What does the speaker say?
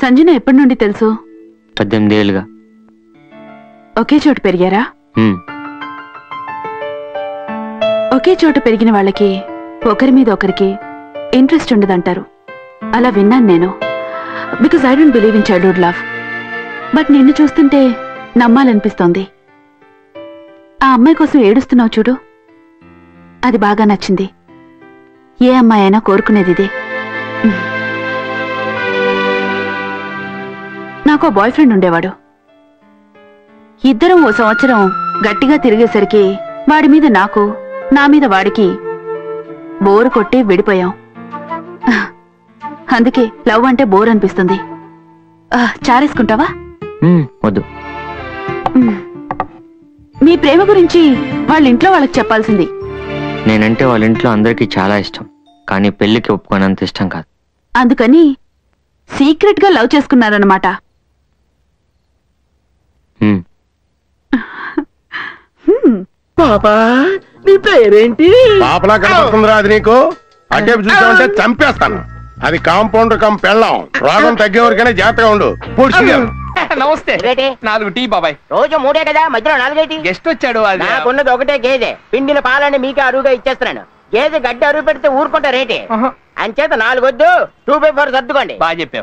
సంజన ఎప్పటి నుండి తెలుసు? 18 ఏళ్ళుగా. ఒకే చోట పెరిగారా? ఒకే చోట పెరిగిన వాళ్ళకి ఒకరి మీద ఒకరికి ఇంట్రెస్ట్ ఉండదంటారు. అలా విన్నాను నేను. Because I don't believe in childhood love. But నిన్ను చూస్తుంటే నమ్మాలనిపిస్తోంది. ఆ అమ్మాయి కోసం ఏడుస్తున్నావు చూడు, అది బాగా నచ్చింది. ఏ అమ్మాయి అయినా కోరుకునేది ఇదే. నాకు బాయ్ ఫ్రెండ్ ఉండేవాడు. ఇద్దరం ఓ సంవత్సరం గట్టిగా తిరిగేసరికి వాడి మీద నాకు, నా మీద వాడికి బోరు కొట్టి విడిపోయాం. అందుకే లవ్ అంటే బోర్ అనిపిస్తుంది. చారేసుకుంటావా? వద్దు. మీ ప్రేమ గురించి వాళ్ళ ఇంట్లో వాళ్ళకి చెప్పాల్సింది. నేనంటే వాళ్ళ ఇంట్లో అందరికీ చాలా ఇష్టం, కానీ పెళ్లికి ఒప్పుకోనంత ఇష్టం కాదు. అందుకని సీక్రెట్ గా లవ్ చేసుకున్నారన్నమాట. పాపా, నీ పేరేంటి? పాపలా కనపడుతుందిరా అది నీకు? అటే చూసామంటే చంపేస్తాను. అది కాంపౌండర్ కం పెళ్ళాం. రోగం తగ్గేవరకైనా జాగ్రత్తగా ఉండు. నమస్తే. 4 టీ బాబాయ్. రోజు 3 కదా, మధ్యలో 4 గెస్ట్ వచ్చాడు. నాకున్నది ఒకటే గేదె. పిండిన పాలని మీకే అరువుగా ఇచ్చేస్తున్నాను. గేదె గడ్డి అరువు పెడితే ఊరుకుంటా రేటే. అంచేత 4 వద్దు, 2/4 సర్దుకోండి. బాగా చెప్పావు.